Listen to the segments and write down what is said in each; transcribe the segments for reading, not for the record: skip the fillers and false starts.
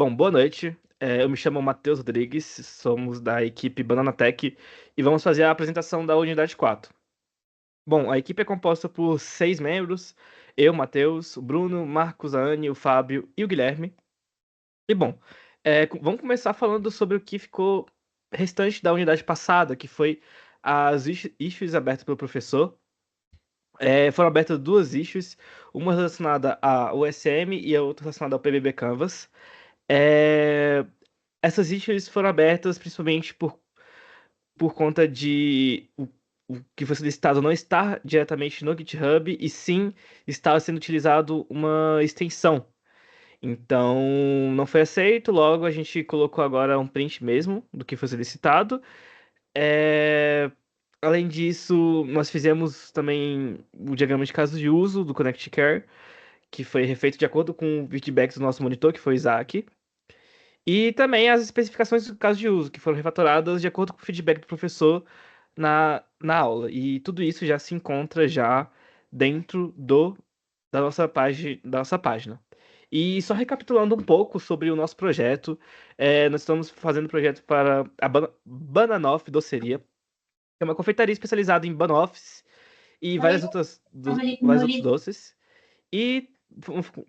Bom, boa noite. Eu me chamo Matheus Rodrigues, somos da equipe Banana Tech e vamos fazer a apresentação da Unidade 4. Bom, a equipe é composta por 6 membros: eu, Matheus, o Bruno, Marcos, a Anne, o Fábio e o Guilherme. E bom, vamos começar falando sobre o que ficou restante da unidade passada, que foi as issues abertas pelo professor. Foram abertas duas issues, uma relacionada ao USM e a outra relacionada ao PBB Canvas. É, Essas issues foram abertas principalmente por conta de o que foi solicitado não estar diretamente no GitHub, e sim estava sendo utilizado uma extensão. Então, não foi aceito, logo a gente colocou agora um print mesmo do que foi solicitado. É, Além disso, nós fizemos também o diagrama de caso de uso do Connect Care, que foi refeito de acordo com o feedback do nosso monitor, que foi o Isaac. E também as especificações do caso de uso, que foram refatoradas de acordo com o feedback do professor na aula. E tudo isso já se encontra já dentro da nossa página. E só recapitulando um pouco sobre o nosso projeto, nós estamos fazendo projeto para a Bananoff Doceria, que é uma confeitaria especializada em banoffs e vários outros doces. E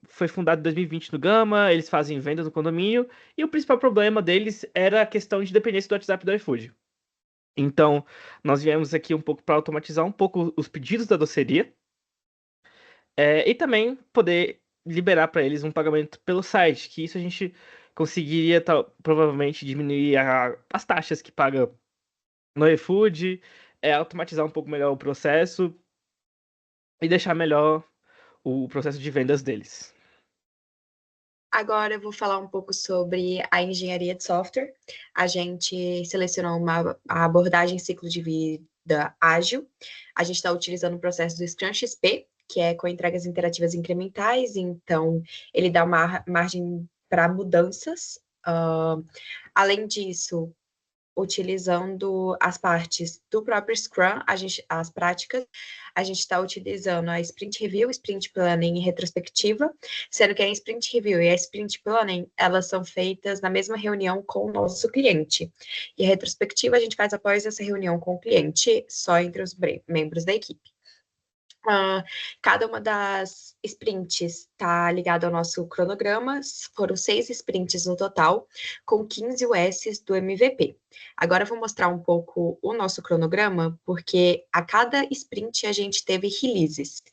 foi fundado em 2020 no Gama, eles fazem vendas no condomínio, e o principal problema deles era a questão de dependência do WhatsApp e do iFood. Então, nós viemos aqui um pouco para automatizar um pouco os pedidos da doceria, e também poder liberar para eles um pagamento pelo site, que isso a gente conseguiria provavelmente diminuir as taxas que paga no iFood, automatizar um pouco melhor o processo e deixar melhor o processo de vendas deles. Agora eu vou falar um pouco sobre a engenharia de software. A gente selecionou a abordagem ciclo de vida ágil. A gente está utilizando o processo do Scrum XP, que é com entregas interativas incrementais, então ele dá uma margem para mudanças. Além disso, utilizando as partes do próprio Scrum, as práticas, a gente está utilizando a Sprint Review, Sprint Planning e Retrospectiva, sendo que a Sprint Review e a Sprint Planning, elas são feitas na mesma reunião com o nosso cliente. E a retrospectiva a gente faz após essa reunião com o cliente, só entre os membros da equipe. Cada uma das sprints está ligada ao nosso cronograma. Foram 6 sprints no total, com 15 USs do MVP. Agora eu vou mostrar um pouco o nosso cronograma, porque a cada sprint a gente teve releases.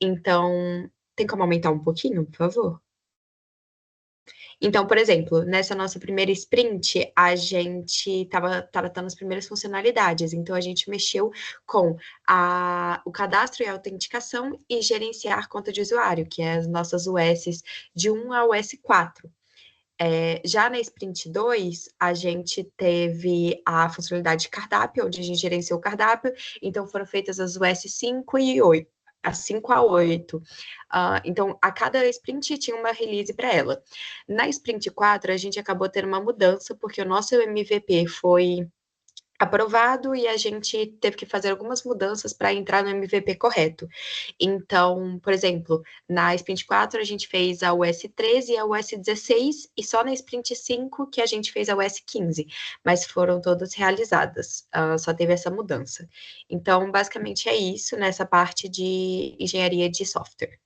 Então, tem como aumentar um pouquinho, por favor? Então, por exemplo, nessa nossa primeira sprint, a gente estava tratando as primeiras funcionalidades. Então, a gente mexeu com o cadastro e a autenticação e gerenciar conta de usuário, que é as nossas USs de 1 ao US4. Já na Sprint 2, a gente teve a funcionalidade de cardápio, onde a gente gerenciou o cardápio, então foram feitas as US 5 e 8, as 5 a 8. Então, a cada sprint tinha uma release para ela. Na Sprint 4, a gente acabou tendo uma mudança, porque o nosso MVP foi aprovado e a gente teve que fazer algumas mudanças para entrar no MVP correto. Então, por exemplo, na Sprint 4 a gente fez a US 13 e a US 16 e só na Sprint 5 que a gente fez a US 15, mas foram todas realizadas, só teve essa mudança. Então, basicamente é isso nessa parte de engenharia de software.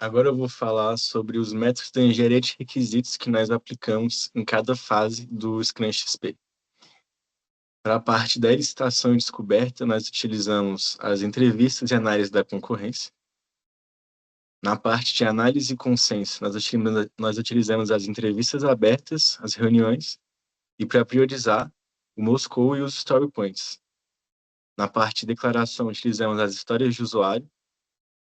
Agora eu vou falar sobre os métodos de engenharia de requisitos que nós aplicamos em cada fase do Scrum XP. Para a parte da licitação e descoberta, nós utilizamos as entrevistas e análise da concorrência. Na parte de análise e consenso, nós utilizamos as entrevistas abertas, as reuniões, e para priorizar, o Moscou e os story points. Na parte de declaração, utilizamos as histórias de usuário.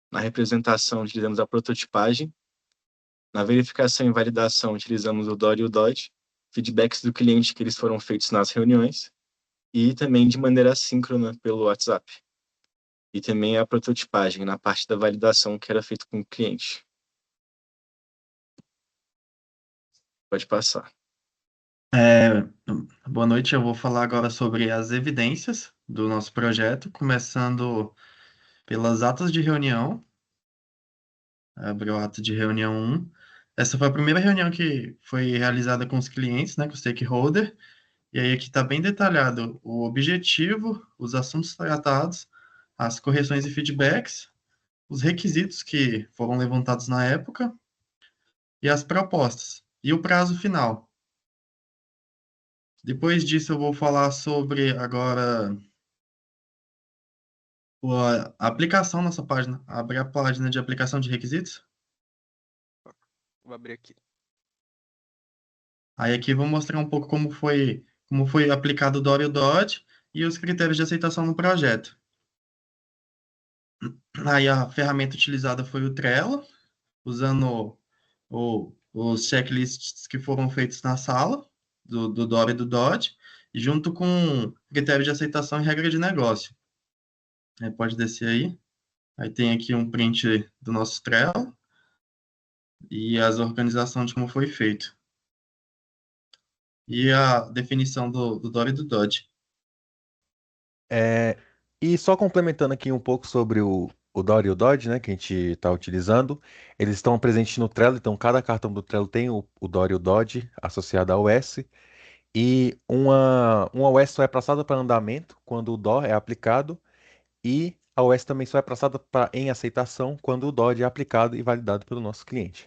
Na representação, utilizamos a prototipagem. Na verificação e validação, utilizamos o DOR e o DOT, feedbacks do cliente que eles foram feitos nas reuniões, e também de maneira assíncrona pelo WhatsApp. E também a prototipagem, na parte da validação que era feito com o cliente. Pode passar. Boa noite, eu vou falar agora sobre as evidências do nosso projeto, começando pelas atas de reunião. Abrir o ato de reunião 1. Essa foi a primeira reunião que foi realizada com os clientes, né, com o stakeholder. E aí aqui está bem detalhado o objetivo, os assuntos tratados, as correções e feedbacks, os requisitos que foram levantados na época e as propostas. E o prazo final. Depois disso, eu vou falar sobre agora a aplicação nessa página. Abrir a página de aplicação de requisitos. Vou abrir aqui. Aí aqui eu vou mostrar um pouco como foi aplicado o DOR e o DOD e os critérios de aceitação no projeto. Aí a ferramenta utilizada foi o Trello, usando os checklists que foram feitos na sala, do DOR e do DOD, e junto com critério de aceitação e regra de negócio. Aí pode descer aí. Aí tem aqui um print do nosso Trello e as organizações de como foi feito. E a definição do DOR e do DOD. E só complementando aqui um pouco sobre o Dora e o Dodge, né, que a gente está utilizando, eles estão presentes no Trello, então cada cartão do Trello tem o Dora e o Dodge associado ao OS, e uma OS só é passada para andamento quando o DOR é aplicado, e a OS também só é passada em aceitação quando o Dodge é aplicado e validado pelo nosso cliente.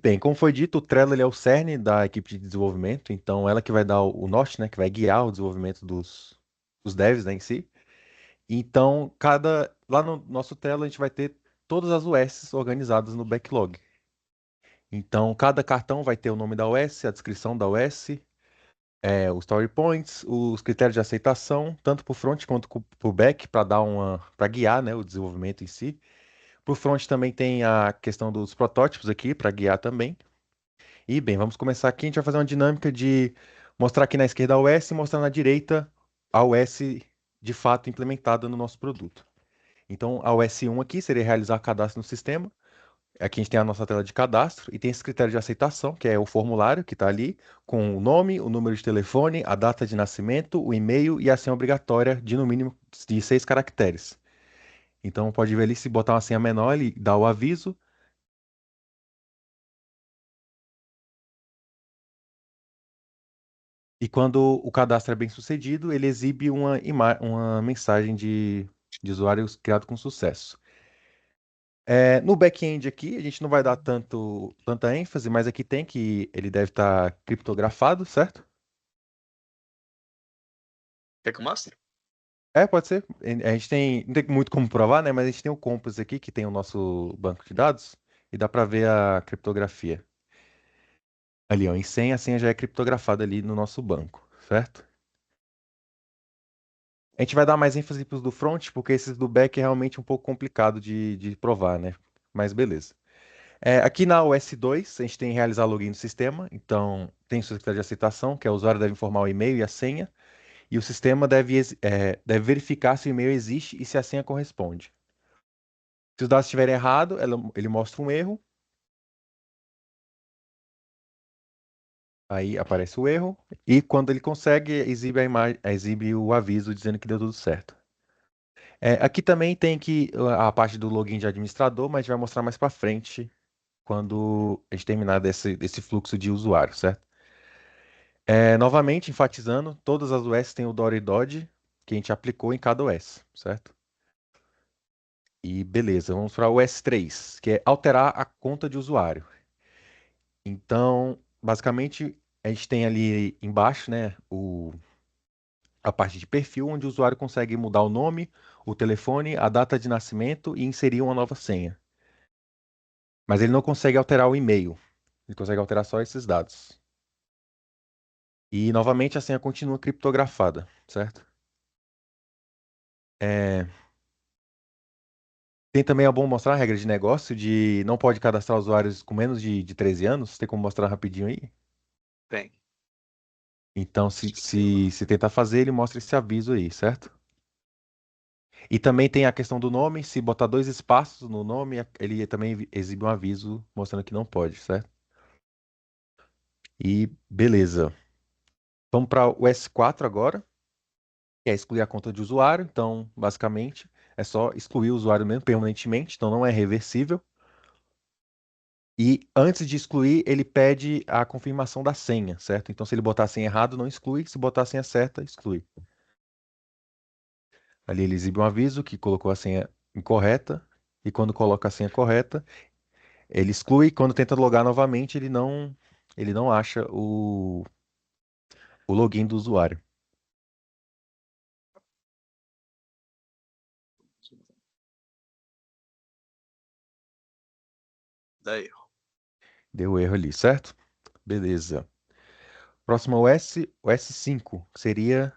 Bem, como foi dito, o Trello ele é o cerne da equipe de desenvolvimento, então ela que vai dar o norte, né, que vai guiar o desenvolvimento dos devs, né, em si. Então, lá no nosso Trello a gente vai ter todas as OS organizadas no backlog. Então, cada cartão vai ter o nome da OS, a descrição da OS, os story points, os critérios de aceitação, tanto para o front quanto para o back, para guiar, né, o desenvolvimento em si. Para o front também tem a questão dos protótipos aqui, para guiar também. E bem, vamos começar aqui. A gente vai fazer uma dinâmica de mostrar aqui na esquerda a OS e mostrar na direita a OS de fato implementada no nosso produto. Então, a OS1 aqui seria realizar cadastro no sistema. Aqui a gente tem a nossa tela de cadastro e tem esse critério de aceitação, que é o formulário que está ali, com o nome, o número de telefone, a data de nascimento, o e-mail e a senha obrigatória de no mínimo de 6 caracteres. Então, pode ver ali, se botar uma senha menor, ele dá o aviso. E quando o cadastro é bem sucedido, ele exibe uma mensagem de usuários criado com sucesso. No back-end aqui, a gente não vai dar tanta ênfase, mas aqui tem que ele deve estar criptografado, certo? Quer que eu mostre? Pode ser. A gente não tem muito como provar, né? Mas a gente tem o Compass aqui, que tem o nosso banco de dados, e dá para ver a criptografia. Ali, ó, em senha, a senha já é criptografada ali no nosso banco, certo? A gente vai dar mais ênfase para os do front, porque esses do back é realmente um pouco complicado de provar, né? Mas beleza. Aqui na OS2, a gente tem realizar login no sistema, então tem o seu critério de aceitação, que é o usuário deve informar o e-mail e a senha, e o sistema deve verificar se o e-mail existe e se a senha corresponde. Se os dados estiverem errados, ele mostra um erro, aí aparece o erro, e quando ele consegue, exibe o aviso dizendo que deu tudo certo. Aqui também tem a parte do login de administrador, mas a gente vai mostrar mais para frente, quando a gente terminar desse fluxo de usuário, certo? Novamente, enfatizando, todas as OS têm o Dory Dodge que a gente aplicou em cada OS, certo? E beleza, vamos para o OS3, que é alterar a conta de usuário. Então, basicamente, a gente tem ali embaixo, né, a parte de perfil, onde o usuário consegue mudar o nome, o telefone, a data de nascimento e inserir uma nova senha. Mas ele não consegue alterar o e-mail, ele consegue alterar só esses dados. E, novamente, a senha continua criptografada, certo? Tem também, é bom mostrar a regra de negócio de não pode cadastrar usuários com menos de 13 anos. Tem como mostrar rapidinho aí? Tem. Então, se tentar fazer, ele mostra esse aviso aí, certo? E também tem a questão do nome. Se botar 2 espaços no nome, ele também exibe um aviso mostrando que não pode, certo? E beleza. Vamos para o S4 agora, que é excluir a conta de usuário. Então, basicamente, É só excluir o usuário mesmo permanentemente, então não é reversível. E antes de excluir, ele pede a confirmação da senha, certo? Então, se ele botar a senha errado, não exclui. Se botar a senha certa, exclui. Ali ele exibe um aviso que colocou a senha incorreta. E quando coloca a senha correta, ele exclui. Quando tenta logar novamente, ele não acha o login do usuário. Daí. Deu erro ali, certo? Beleza. Próximo é o S5, que seria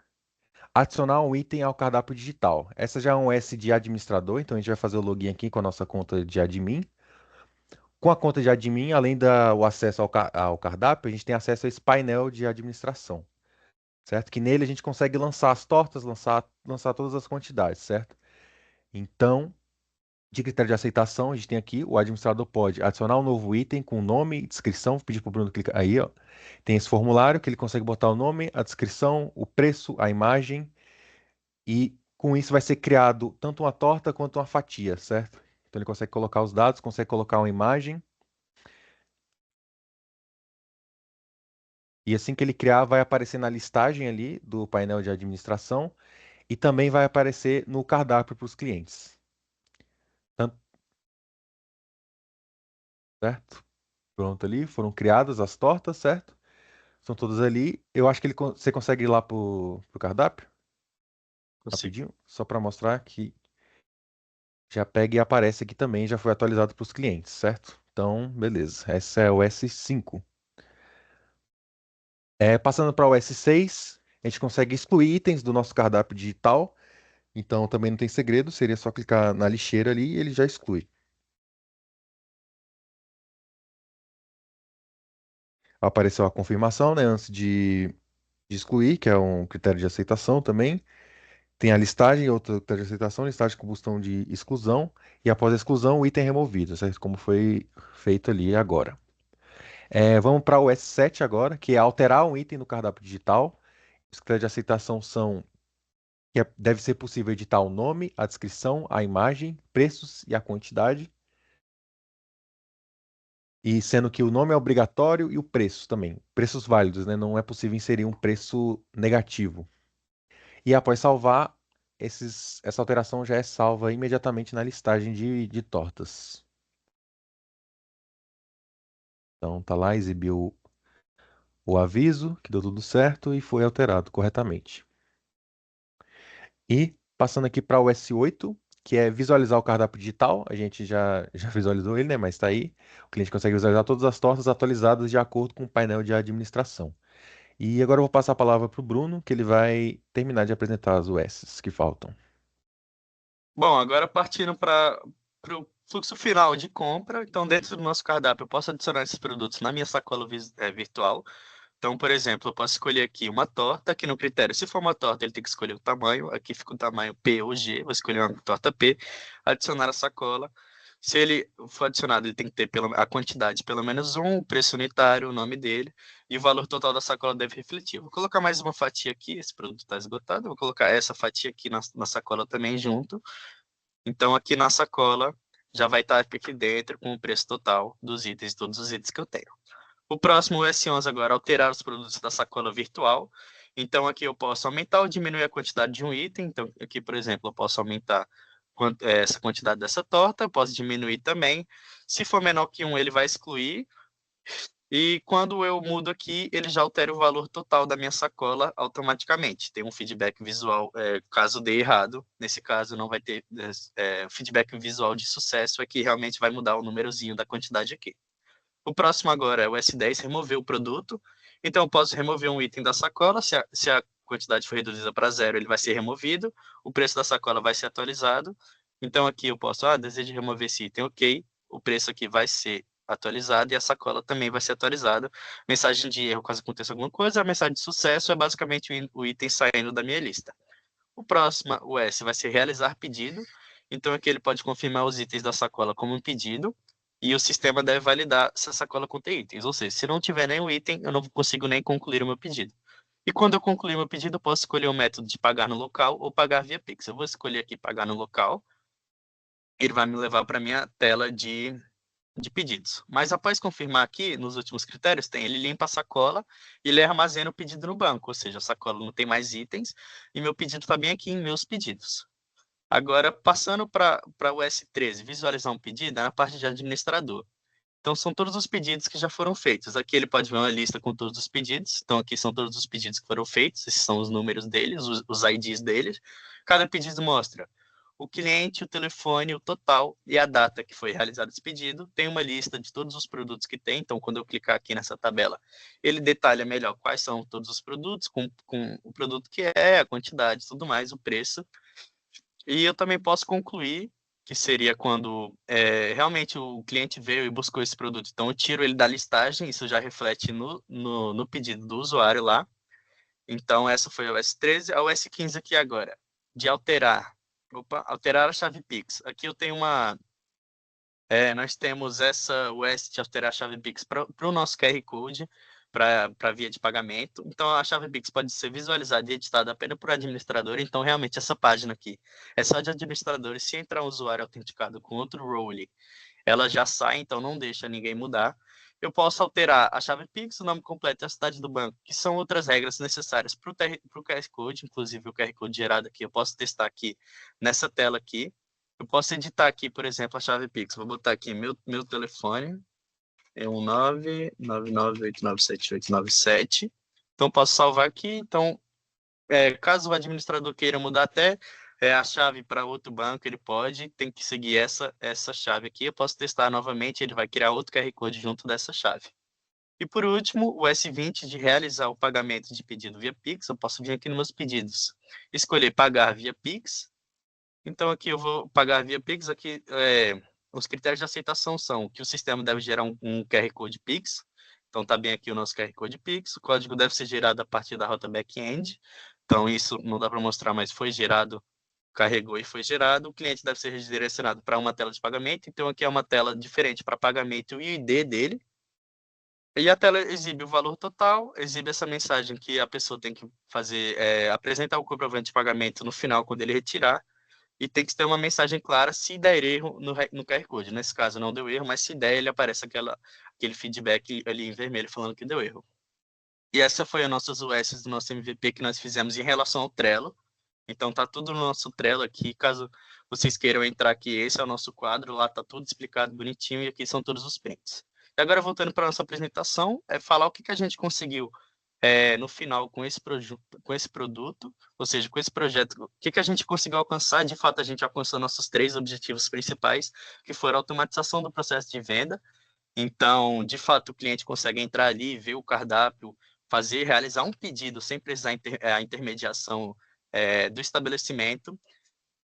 adicionar um item ao cardápio digital. Essa já é um S de administrador, então a gente vai fazer o login aqui com a nossa conta de admin. Com a conta de admin, além do acesso ao cardápio, a gente tem acesso a esse painel de administração, certo? Que nele a gente consegue lançar as tortas, lançar todas as quantidades, certo? Então, de critério de aceitação, a gente tem aqui, o administrador pode adicionar um novo item com nome e descrição, vou pedir para o Bruno clicar aí, ó. Tem esse formulário que ele consegue botar o nome, a descrição, o preço, a imagem, e com isso vai ser criado tanto uma torta quanto uma fatia, certo? Então ele consegue colocar os dados, consegue colocar uma imagem, e assim que ele criar, vai aparecer na listagem ali do painel de administração, e também vai aparecer no cardápio para os clientes. Certo? Pronto ali, foram criadas as tortas, certo? São todas ali. Eu acho que você consegue ir lá pro cardápio? Consigo. Rapidinho, só para mostrar que já pega e aparece aqui também, já foi atualizado para os clientes, certo? Então, beleza. Essa é o S5. Passando para o S6, a gente consegue excluir itens do nosso cardápio digital. Então, também não tem segredo, seria só clicar na lixeira ali e ele já exclui. Apareceu a confirmação, né, antes de excluir, que é um critério de aceitação também. Tem a listagem, outra critério de aceitação, listagem com botão de exclusão, e após a exclusão, o item é removido, certo? Como foi feito ali agora. Vamos para o S7 agora, que é alterar um item no cardápio digital. Os critérios de aceitação são que deve ser possível editar o nome, a descrição, a imagem, preços e a quantidade. E sendo que o nome é obrigatório e o preço também. Preços válidos, né? Não é possível inserir um preço negativo. E após salvar, essa alteração já é salva imediatamente na listagem de tortas. Então tá lá, exibiu o aviso, que deu tudo certo e foi alterado corretamente. E passando aqui para o S8, que é visualizar o cardápio digital. A gente já visualizou ele, né? Mas está aí. O cliente consegue visualizar todas as tortas atualizadas de acordo com o painel de administração. E agora eu vou passar a palavra para o Bruno, que ele vai terminar de apresentar as USs que faltam. Bom, agora partindo para o fluxo final de compra. Então, dentro do nosso cardápio, eu posso adicionar esses produtos na minha sacola virtual. Então, por exemplo, eu posso escolher aqui uma torta, aqui no critério, se for uma torta, ele tem que escolher o tamanho, aqui fica o tamanho P ou G, vou escolher uma torta P, adicionar a sacola. Se ele for adicionado, ele tem que ter a quantidade, pelo menos um, o preço unitário, o nome dele, e o valor total da sacola deve refletir. Vou colocar mais uma fatia aqui, esse produto está esgotado, vou colocar essa fatia aqui na sacola também junto. Então, aqui na sacola, já vai estar aqui dentro com o preço total dos itens, todos os itens que eu tenho. O próximo, o S11 agora, alterar os produtos da sacola virtual. Então, aqui eu posso aumentar ou diminuir a quantidade de um item. Então, aqui, por exemplo, eu posso aumentar essa quantidade dessa torta, eu posso diminuir também. Se for menor que 1, ele vai excluir. E quando eu mudo aqui, ele já altera o valor total da minha sacola automaticamente. Tem um feedback visual, caso dê errado. Nesse caso, não vai ter feedback visual de sucesso, é que realmente vai mudar o númerozinho da quantidade aqui. O próximo agora é o S10, remover o produto. Então, eu posso remover um item da sacola. Se a quantidade for reduzida para 0, ele vai ser removido. O preço da sacola vai ser atualizado. Então, aqui eu posso, desejo remover esse item, ok. O preço aqui vai ser atualizado e a sacola também vai ser atualizada. Mensagem de erro caso aconteça alguma coisa. A mensagem de sucesso é basicamente o item saindo da minha lista. O próximo, o S, vai ser realizar pedido. Então, aqui ele pode confirmar os itens da sacola como um pedido. E o sistema deve validar se a sacola contém itens. Ou seja, se não tiver nenhum item, eu não consigo nem concluir o meu pedido. E quando eu concluir meu pedido, eu posso escolher o método de pagar no local ou pagar via Pix. Eu vou escolher aqui pagar no local. Ele vai me levar para minha tela de pedidos. Mas após confirmar aqui, nos últimos critérios, ele limpa a sacola e ele armazena o pedido no banco, ou seja, a sacola não tem mais itens e meu pedido está bem aqui em meus pedidos. Agora, passando para o S13, visualizar um pedido, é na parte de administrador. Então, são todos os pedidos que já foram feitos. Aqui ele pode ver uma lista com todos os pedidos. Então, aqui são todos os pedidos que foram feitos. Esses são os números deles, os IDs deles. Cada pedido mostra o cliente, o telefone, o total e a data que foi realizado esse pedido. Tem uma lista de todos os produtos que tem. Então, quando eu clicar aqui nessa tabela, ele detalha melhor quais são todos os produtos, com o produto que é, a quantidade, tudo mais, o preço. E eu também posso concluir, que seria quando realmente o cliente veio e buscou esse produto. Então, eu tiro ele da listagem, isso já reflete no pedido do usuário lá. Então, essa foi a S13. A S15 aqui agora, de alterar. Alterar a chave Pix. Aqui eu tenho nós temos o S de alterar a chave Pix para o nosso QR Code, para via de pagamento. Então, a chave Pix pode ser visualizada e editada apenas por administrador. Então, realmente, essa página aqui é só de administradores. Se entrar um usuário autenticado com outro role, ela já sai, então não deixa ninguém mudar. Eu posso alterar a chave Pix, o nome completo e a cidade do banco, que são outras regras necessárias para o QR Code, inclusive o QR Code gerado aqui. Eu posso testar aqui nessa tela aqui. Eu posso editar aqui, por exemplo, a chave Pix. Vou botar aqui meu telefone. É 19998979897. Então, posso salvar aqui. Então, caso o administrador queira mudar até a chave para outro banco, ele pode, tem que seguir essa chave aqui. Eu posso testar novamente, ele vai criar outro QR Code junto dessa chave. E por último, o S20 de realizar o pagamento de pedido via Pix. Eu posso vir aqui nos meus pedidos, escolher pagar via Pix. Então, aqui eu vou pagar via Pix. Aqui, os critérios de aceitação são que o sistema deve gerar um QR Code Pix. Então, está bem aqui o nosso QR Code Pix. O código deve ser gerado a partir da rota back-end. Então, isso não dá para mostrar, mas foi gerado, carregou e foi gerado. O cliente deve ser redirecionado para uma tela de pagamento. Então, aqui é uma tela diferente para pagamento e o ID dele. E a tela exibe o valor total, exibe essa mensagem que a pessoa tem que fazer, apresentar o comprovante de pagamento no final, quando ele retirar. E tem que ter uma mensagem clara se der erro no QR Code. Nesse caso não deu erro, mas se der, ele aparece aquele feedback ali em vermelho falando que deu erro. E essa foi a nossas USs do nosso MVP que nós fizemos em relação ao Trello. Então tá tudo no nosso Trello aqui. Caso vocês queiram entrar aqui, esse é o nosso quadro. Lá tá tudo explicado bonitinho e aqui são todos os prints. E agora, voltando para a nossa apresentação, falar o que a gente conseguiu no final com esse produto, ou seja, com esse projeto, o que a gente conseguiu alcançar. De fato, a gente alcançou nossos 3 objetivos principais, que foram a automatização do processo de venda. Então, de fato, o cliente consegue entrar ali, ver o cardápio, realizar um pedido sem precisar a intermediação do estabelecimento,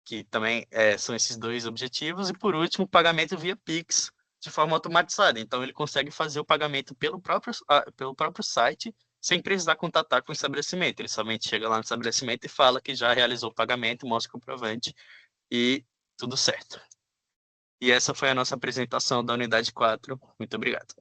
que também são esses 2 objetivos. E, por último, o pagamento via Pix, de forma automatizada. Então, ele consegue fazer o pagamento pelo próprio site, sem precisar contatar com o estabelecimento. Ele somente chega lá no estabelecimento e fala que já realizou o pagamento, mostra o comprovante e tudo certo. E essa foi a nossa apresentação da unidade 4. Muito obrigado.